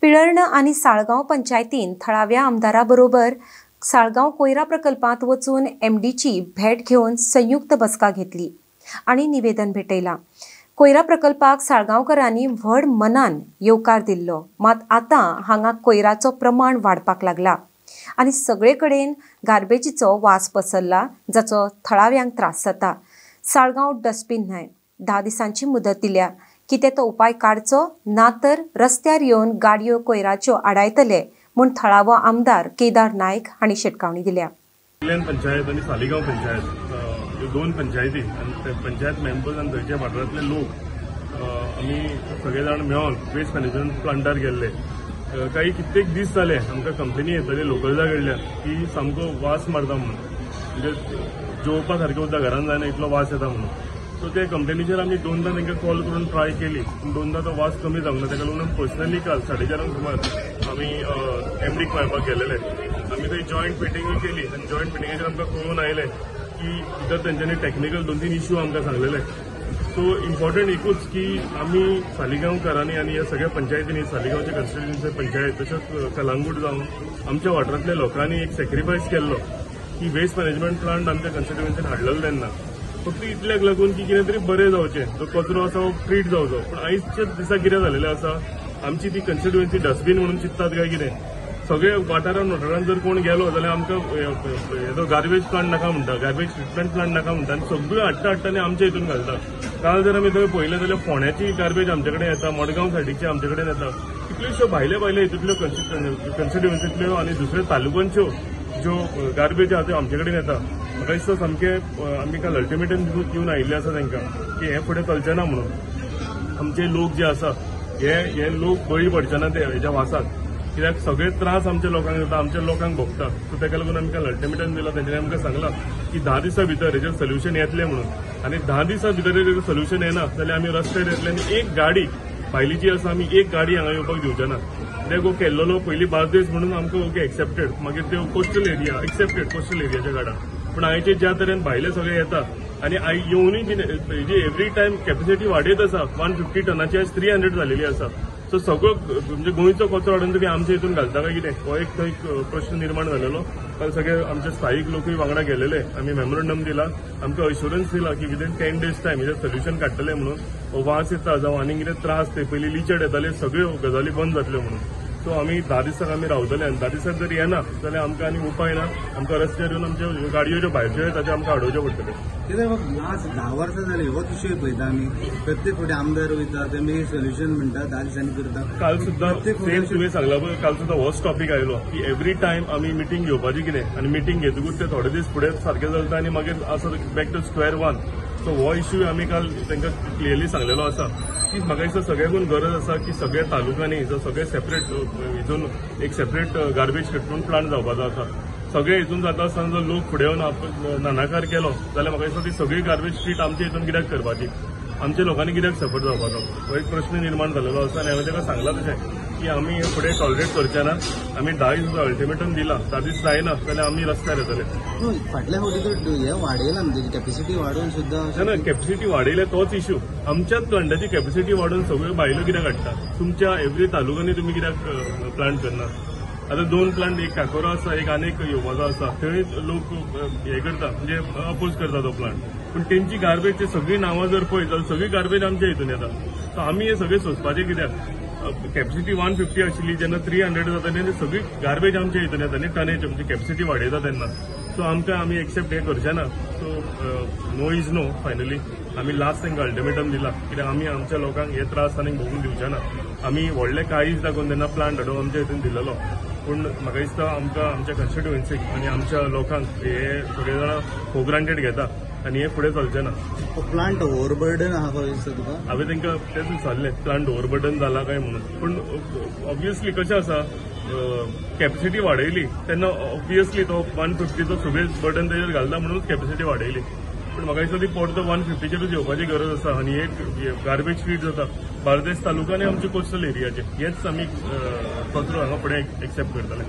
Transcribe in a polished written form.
पिळर्ण आणि साळगाव पंचायतीन थळाव्या आमदाराबरोबर साळगाव कोयरा प्रकल्पात वचून एमडीची भेट घेऊन संयुक्त बसका घेतली आणि निवेदन भेटयला। कोयरा प्रकल्पाक साळगावकरांनी व्हड मनान येवकार दिल्लो, मात आता हांगा कोयराचो प्रमाण वाडपाक लागला आणि सगळे कडेन गार्बेजीचो वास पसरला, जाचो थळाव्यांक त्रास जाता। साळगाव डस्टबिन न्हय, 10 दिसांची मुदत दिल्या, कितें तो उपाय काडचो ना तर रस्त्यार येवन गाडयो कोयराच्यो आडायतले म्हूण थळावो आमदार केदार नायक हांणी शिटकावणी दिल्या। पंचायत आणि सालिगांव पंचायत ह्यो दोन पंचायती आणि पंचायत मेंबर्स आणि थंयच्या वाठारांतले लोक आमी सगळे जाण मेळोन वेस्ट मॅनेजमेंट प्लांटार गेल्ले। काही कित्येक दीस जाले आमकां कंप्लेनी येतले लोकल्जा कडल्यान की सामको वास मारता म्हणून, म्हणजे जेवपा सारकें उदक घरांत जायना इतलो वास येता म्हणून। सो ते कंप्लेनीचेर आमी दोनदा तांकां कॉल करून ट्राय केली, पूण दोनदा तो वास कमी जावंक ना। ताका लागून पर्सनली काल 4:30 सुमार आमी एमडीक मेळपाक गेलेले। आमी थंय जॉयंट मिटींग केली आनी जॉयंट मिटींगेचेर आमकां कळून आयलें की भितर तेंच्यांनी टॅक्निकल 2-3 इश्यू आमकां सांगलेले। सो इम्पॉर्टंट एकूच की आमी सालिगांवकारांनी आनी ह्या सगळ्या पंचायतींनी, सालिगांवचे कन्स्टिट्युएन्सी पंचायत तशेंच कलांगूट जावन आमच्या वाठारांतल्या लोकांनी एक सॅक्रिफायस केल्लो की वेस्ट मॅनेजमेंट प्लांट आमच्या कन्स्टिट्युएन्सीन हाडलेलो तेन्ना फक्त इतल्याक लागून की कितें तरी बरें जावचें, तो कचरो आसा हो ट्रीट जावचो। पूण आयजच्या दिसा कितें जालेलें आसा, आमची ती कन्स्टिट्युएन्सी डस्टबीन म्हणून चिंततात काय कितें, सगळे वाठारांत जर कोण गेलो जाल्यार आमकां गार्बेज प्लांट नाका म्हणटा, गार्बेज ट्रिटमेंट प्लांट नाका म्हणटा आनी सगळ्यो हाडटा आनी आमच्या हितून घालता। काल जर आमी थंय पळयलें जाल्यार फोंड्याची गार्बेज आमचे कडेन येता, मडगांव सायडीची आमचे कडेन येता, कितल्योश्यो भायले हितूंतल्यो कन्स्टिट्युएन्सींतल्यो आनी दुसऱ्या तालुक्यांच्यो ज्यो गार्बेज आहा त्यो आमचे कडेन येता। म्हाका दिसता सामकें आमी काल अल्टिमेटम दिवन आयिल्ले आसा तांकां की हें फुडें चलचें ना म्हणून। आमचे लोक जे आसा हे लोक बळी पडचे ना हेच्या वासाक, कित्याक सगळे त्रास आमच्या लोकांक जाता, आमच्या लोकांक भोगता। सो ताका लागून आमी काल अल्टिमेटम दिला, तेंच्यांनी आमकां सांगलां की 10 दिसां भितर हेजेर सोल्युशन येतलें म्हणून। आनी 10 दिसां भितर हेजेर सोल्युशन येना जाल्यार आमी रस्त्यार येतले आनी एक गाडी भायलीची आसा आमी एक गाडी हांगा येवपाक दिवचे ना। कित्याक हो केल्लो पयलीं बार्देस म्हणून आमकां ओके एक्सेप्टेड, मागीर त्यो कोस्टल एरिया एक्सेप्टेड, कोस्टल एरियाच्या गाडा। पूण आयचे ज्या तरेन भायले सगळे येता आनी येवनूय हेजी एवरी टायम कॅपॅसिटी वाडयत आसा, 150 टनाची आज 300 जालेली आसा। सो सगळो म्हणजे गोंयचो कचरो हाडून तुमी आमच्या हितून घालता काय कितें, हो एक थंय प्रश्न निर्माण जालेलो। काल सगळे आमचे स्थायीक लोकूय वांगडा गेलेले, आमी मेमोरंडम दिला, आमकां अश्युरन्स दिला की विदिन 10 days टायम हेजेर सोल्युशन काडटले म्हणून। हो वास येता जावं आनी कितें त्रास ते पयलीं लिचड येताले सगळ्यो गजाली बंद जातल्यो म्हणून। सो आमी 10 दिसांक आमी रावतले आनी 10 दिसांक जर येना जाल्यार आमकां आनी उपाय ना, आमकां रस्त्यार येवन आमच्यो गाडयो ज्यो भायल्यो येता त्यो आमकां हाडोवच्यो पडटल्यो। कित्याक लास्ट 10 वर्सां जाली होच इश्यू पळयता आमी, प्रत्येक फावटी आमदार वयता ते मागीर सोल्युशन म्हणटा 10 दिसांनी करता। काल सुद्दां सेम तुवें सांगला पळय, काल सुद्दां होच टॉपीक आयलो की एवरी टायम आमी मिटींग घेवपाची कितें आनी मिटींग घेतकूच ते थोडे दीस फुडें सारकें चलता आनी मागीर आसा back to square one. So हो इश्यू आमी काल तांकां क्लियरली सांगलेलो आसा की म्हाका दिसता सगळ्यांकून गरज आसा की सगळ्या तालुक्यांनी जो सगळे सेपरेट हितून एक सेपरेट गार्बेज ट्रिटमेंट प्लांट जावपाचो आसा। सगळे हितून जाता आसतना जर लोक फुडें येवन नानाकार केलो जाल्यार म्हाका दिसता ती सगळी गार्बेज ट्रीट आमच्या हितून कित्याक करपाची, आमच्या लोकांनी कित्याक सफर जावपाचो, हो एक प्रश्न निर्माण जालेलो आसा। आनी हांवें ताका सांगलां तशें की आमी हे फुडें टॉलरेट करचे ना, आमी 10 दिसांचो अल्टिमेटम दिला, 10 दीस जायना जाल्यार आमी रस्त्यार येतले। फाटल्या फावटी तर हे वाडयला म्हणजे कॅपॅसिटी वाडोवन सुद्दां ना, कॅपॅसिटी वाडयल्या तोच इश्यू, आमच्याच प्लांटाची कॅपॅसिटी वाडोवन सगळ्यो भायल्यो कित्याक हाडटा, तुमच्या एवरी तालुक्यांनी तुमी कित्याक प्लांट करना। आता 2 प्लांट, एक काकोरा आसा, एक आनीक येवपाचो आसा, थंय लोक हे करता म्हणजे अपोज करता तो प्लांट। पूण तेंची गार्बेजची सगळी नांवां जर पळयत जाल्यार सगळी गार्बेज आमच्या हितून येता। सो आमी हे सगळे सोंसपाचे कित्याक, कॅपॅसिटी 150 आशिल्ली जेन्ना 300 जाता तेन्ना सगळी गार्बेज आमच्या हितून येता न्ही, टनेज म्हणजे कॅपॅसिटी वाडयता तेन्ना। सो आमी एक्सेप्ट हे करचे ना। So no is no, finally आमी लास्ट तांकां अल्टिमेटम दिला, कित्याक आमी आमच्या लोकांक हे त्रास आनीक भोगूंक दिवचे ना। आमी व्हडले काळीज दाखोवन तेन्ना प्लांट हाडून आमच्या हितून दिलेलो, पूण म्हाका दिसता आमकां आमच्या कन्स्टिट्युएन्सीक आनी आमच्या लोकांक हे सगळे जाणां फॉर ग्रांटेड घेता आनी हे फुडें चलचें ना। प्लांट ओव्हरबर्डन आहा कशें दिसता तुका? हांवें तांकां तेच विचारलें प्लांट ओव्हरबर्डन जाला काय म्हणून, पूण ऑब्वियसली कशें आसा, कॅपॅसिटी वाडयली तेन्ना ऑब्वियसली तो 150चो सगळे बर्डन तेजेर घालता म्हणूनच कॅपॅसिटी वाडयली। पूण म्हाका दिसता ती परतो 150चेरूच येवपाची गरज आसा आनी एक गार्बेज ट्रीट जाता बार्देस तालुका आनी आमचे कोस्टल एरियाचे, हेच आमी कचरो हांगा फुडें एक्सेप्ट करतले।